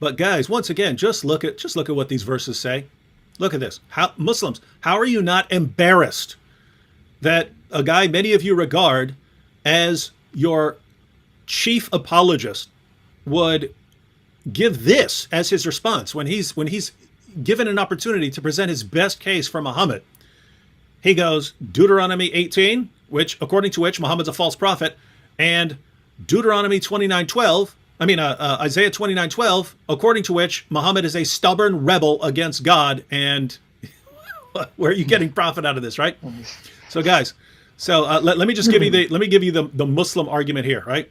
But guys, once again, just look at what these verses say. Look at this. Muslims, how are you not embarrassed that a guy many of you regard as your chief apologist would give this as his response when he's given an opportunity to present his best case for Muhammad? He goes, Deuteronomy 18, according to which Muhammad's a false prophet, and Deuteronomy 29:12, Isaiah 29:12, according to which Muhammad is a stubborn rebel against God. And where are you getting profit out of this, right? So guys, let me just give you the Muslim argument here, right?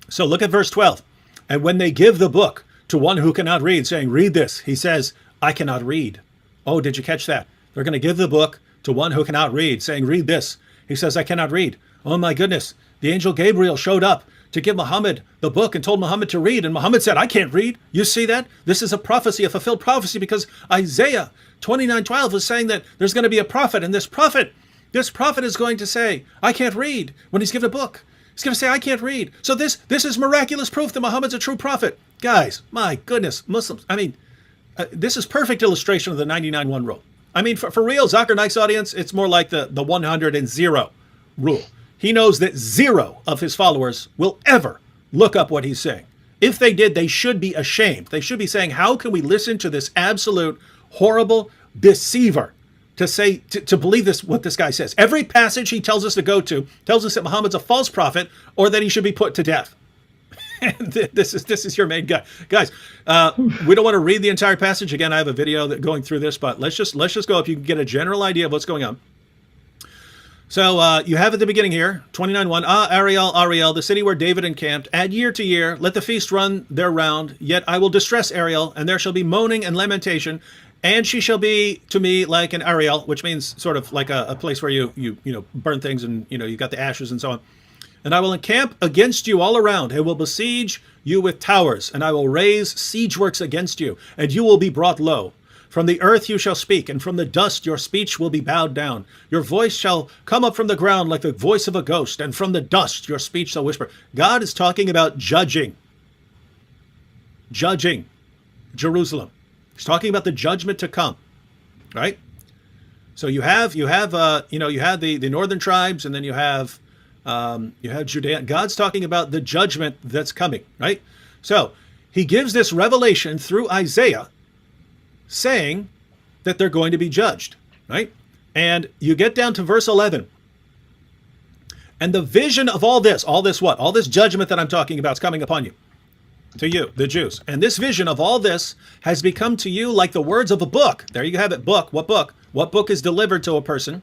So look at verse 12. And when they give the book to one who cannot read, saying, read this, he says, I cannot read. Oh, did you catch that? They're going to give the book to one who cannot read, saying, read this. He says, I cannot read. Oh my goodness. The angel Gabriel showed up to give Muhammad the book and told Muhammad to read. And Muhammad said, I can't read. You see that? This is a prophecy, a fulfilled prophecy, because Isaiah 29:12 was saying that there's going to be a prophet, and this prophet is going to say, I can't read, when he's given a book. He's going to say, I can't read. So this is miraculous proof that Muhammad's a true prophet. Guys, my goodness, Muslims. This is perfect illustration of the 99-1 rule. For real, Zakir Naik's audience, it's more like the 100 rule. He knows that 0 of his followers will ever look up what he's saying. If they did, they should be ashamed. They should be saying, how can we listen to this absolute horrible deceiver to believe what this guy says? Every passage he tells us to go to tells us that Muhammad's a false prophet or that he should be put to death. And this is your main guy. Guys, we don't want to read the entire passage. Again, I have a video going through this, but let's just go up. You can get a general idea of what's going on. So you have at the beginning here, 29:1, Ariel, the city where David encamped, add year to year, let the feast run their round, yet I will distress Ariel, and there shall be moaning and lamentation, and she shall be to me like an Ariel, which means sort of like a place where you burn things and you got the ashes and so on. And I will encamp against you all around, and will besiege you with towers, and I will raise siege works against you, and you will be brought low. From the earth you shall speak, and from the dust your speech will be bowed down. Your voice shall come up from the ground like the voice of a ghost, and from the dust your speech shall whisper. God is talking about judging Jerusalem. He's talking about the judgment to come, right? So you have the northern tribes, and then you have Judea. God's talking about the judgment that's coming, right? So he gives this revelation through Isaiah, saying that they're going to be judged, right? And you get down to verse 11. And the vision of all this what? All this judgment that I'm talking about is coming upon you, to you, the Jews. And this vision of all this has become to you like the words of a book. There you have it, book. What book? What book is delivered to a person?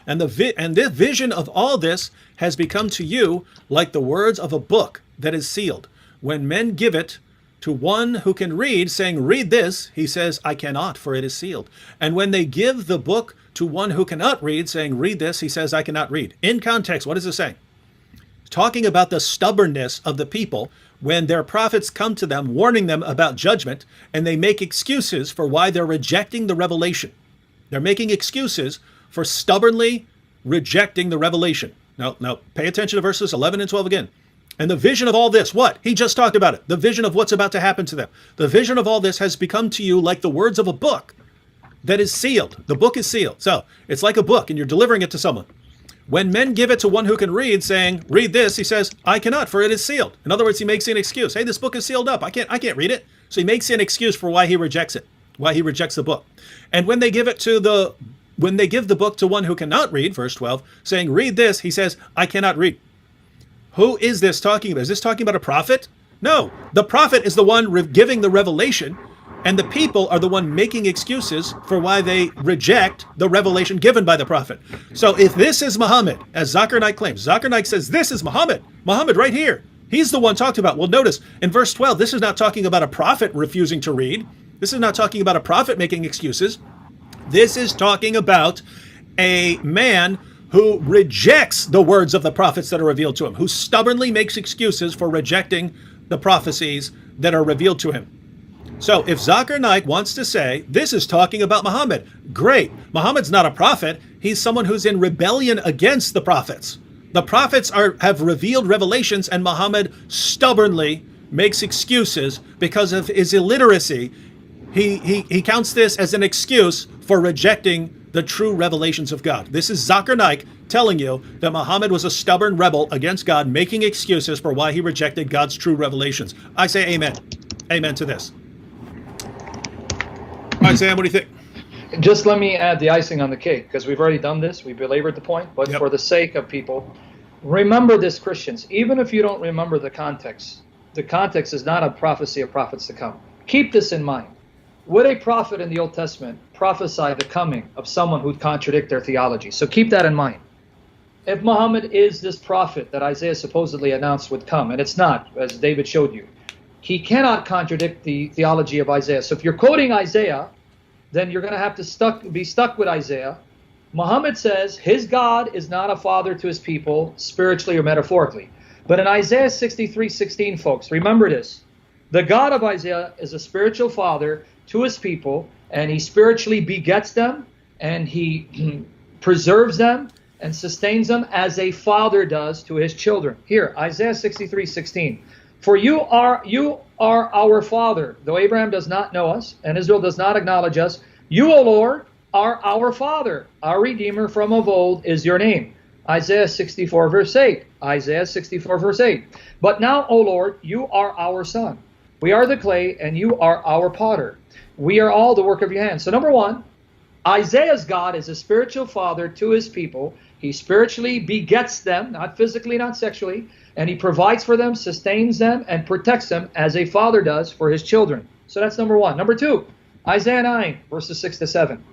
And this vision of all this has become to you like the words of a book that is sealed. When men give it to one who can read, saying, read this, he says, I cannot, for it is sealed. And when they give the book to one who cannot read, saying, read this, he says, I cannot read. In context, what is it saying? Talking about the stubbornness of the people when their prophets come to them, warning them about judgment, and they make excuses for why they're rejecting the revelation. They're making excuses for stubbornly rejecting the revelation. Now pay attention to verses 11 and 12 again. And the vision of all this, what? He just talked about it. The vision of what's about to happen to them. The vision of all this has become to you like the words of a book that is sealed. The book is sealed. So it's like a book and you're delivering it to someone. When men give it to one who can read, saying, read this, he says, I cannot, for it is sealed. In other words, he makes an excuse. Hey, this book is sealed up. I can't read it. So he makes an excuse for why he rejects it, why he rejects the book. And when they give the book to one who cannot read, verse 12, saying, read this, he says, I cannot read. Who is this talking about? Is this talking about a prophet? No, the prophet is the one giving the revelation, and the people are the one making excuses for why they reject the revelation given by the prophet. So if this is Muhammad, as Zakir Naik claims, Zakir Naik says this is Muhammad right here. He's the one talked about. Well, notice in verse 12, this is not talking about a prophet refusing to read. This is not talking about a prophet making excuses. This is talking about a man who rejects the words of the prophets that are revealed to him, who stubbornly makes excuses for rejecting the prophecies that are revealed to him. So if Zakir Naik wants to say, this is talking about Muhammad, great. Muhammad's not a prophet. He's someone who's in rebellion against the prophets. The prophets have revealed revelations, and Muhammad stubbornly makes excuses because of his illiteracy. He counts this as an excuse for rejecting the true revelations of God. This is Zakir Naik telling you that Muhammad was a stubborn rebel against God, making excuses for why he rejected God's true revelations. I say amen. Amen to this. All right, Sam, what do you think? Just let me add the icing on the cake, because we've already done this. We belabored the point, but Yep. for the sake of people, remember this, Christians. Even if you don't remember the context is not a prophecy of prophets to come. Keep this in mind. Would a prophet in the Old Testament prophesy the coming of someone who'd contradict their theology? So keep that in mind. If Muhammad is this prophet that Isaiah supposedly announced would come, and it's not, as David showed you, he cannot contradict the theology of Isaiah. So if you're quoting Isaiah, then you're going to have to be stuck with Isaiah. Muhammad says his God is not a father to his people, spiritually or metaphorically. But in Isaiah 63:16, folks, remember this. The God of Isaiah is a spiritual father to his people, and he spiritually begets them, and he preserves them and sustains them as a father does to his children. Here, Isaiah 63:16. For you are our father, though Abraham does not know us, and Israel does not acknowledge us. You, O Lord, are our father. Our Redeemer from of old is your name. Isaiah 64, verse 8. Isaiah 64, verse 8. But now, O Lord, you are our son. We are the clay, and you are our potter. We are all the work of your hands. So number one, Isaiah's God is a spiritual father to his people. He spiritually begets them, not physically, not sexually, and he provides for them, sustains them, and protects them as a father does for his children. So that's number one. Number two, Isaiah 9, verses 6 to 7.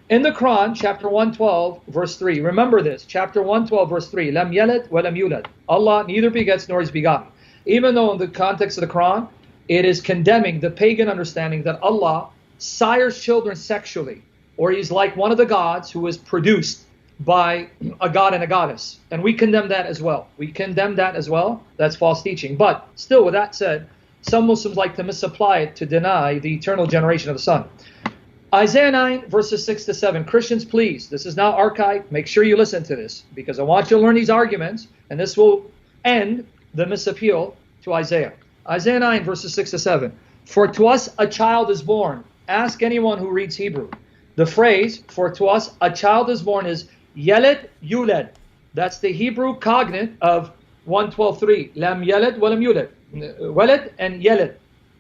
In the Quran, chapter 112, verse 3, remember this, chapter 112, verse 3, Lam yalid wa lam yulad. Allah neither begets nor is begotten. Even though in the context of the Quran, it is condemning the pagan understanding that Allah sires children sexually, or he's like one of the gods who is produced by a god and a goddess. And we condemn that as well. We condemn that as well. That's false teaching. But still, with that said, some Muslims like to misapply it to deny the eternal generation of the Son. Isaiah 9, verses 6 to 7. Christians, please, this is now archived. Make sure you listen to this, because I want you to learn these arguments, and this will end the misappeal to Isaiah. Isaiah 9, verses 6 to 7. For to us a child is born. Ask anyone who reads Hebrew. The phrase, for to us a child is born, is yeled yuled. That's the Hebrew cognate of 112.3. Lam yalid wa lam yulad. Walad and yeled,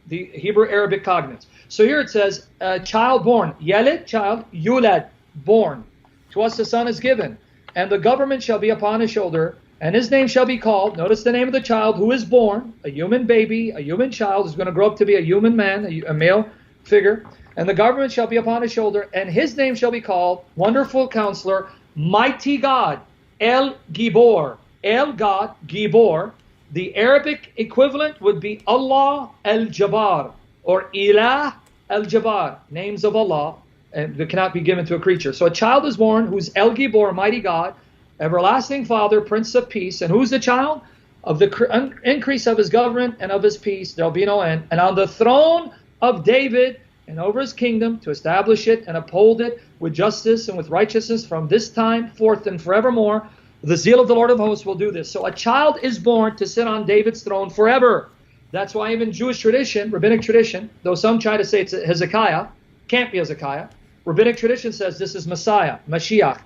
the Hebrew Arabic cognates. So here it says, child born. Yeled, child. Yulad, born. To us a son is given, and the government shall be upon his shoulder, and his name shall be called, notice the name of the child who is born, a human baby, a human child, is going to grow up to be a human man, a male figure, and the government shall be upon his shoulder, and his name shall be called Wonderful Counselor, Mighty God, El Gibor, El God, Gibor. The Arabic equivalent would be Allah El-Jabbar, or Ilah El-Jabbar, names of Allah, and that cannot be given to a creature. So a child is born who's El Gibor, Mighty God, Everlasting Father, Prince of Peace. And who's the child? Of the increase of his government and of his peace, there'll be no end. And on the throne of David and over his kingdom, to establish it and uphold it with justice and with righteousness from this time forth and forevermore. The zeal of the Lord of hosts will do this. So a child is born to sit on David's throne forever. That's why even Jewish tradition, rabbinic tradition, though some try to say it's Hezekiah, can't be Hezekiah. Rabbinic tradition says this is Messiah, Mashiach.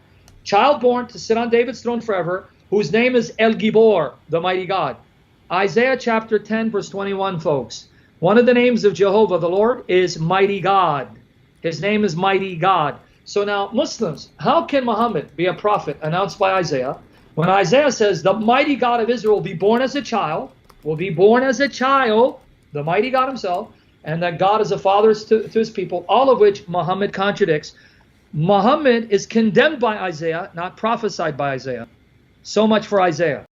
Child born to sit on David's throne forever, whose name is El Gibor, the mighty God. Isaiah chapter 10, verse 21, folks. One of the names of Jehovah, the Lord, is Mighty God. His name is Mighty God. So now, Muslims, how can Muhammad be a prophet announced by Isaiah when Isaiah says the mighty God of Israel will be born as a child, the mighty God himself, and that God is a father to his people, all of which Muhammad contradicts. Muhammad is condemned by Isaiah, not prophesied by Isaiah. So much for Isaiah.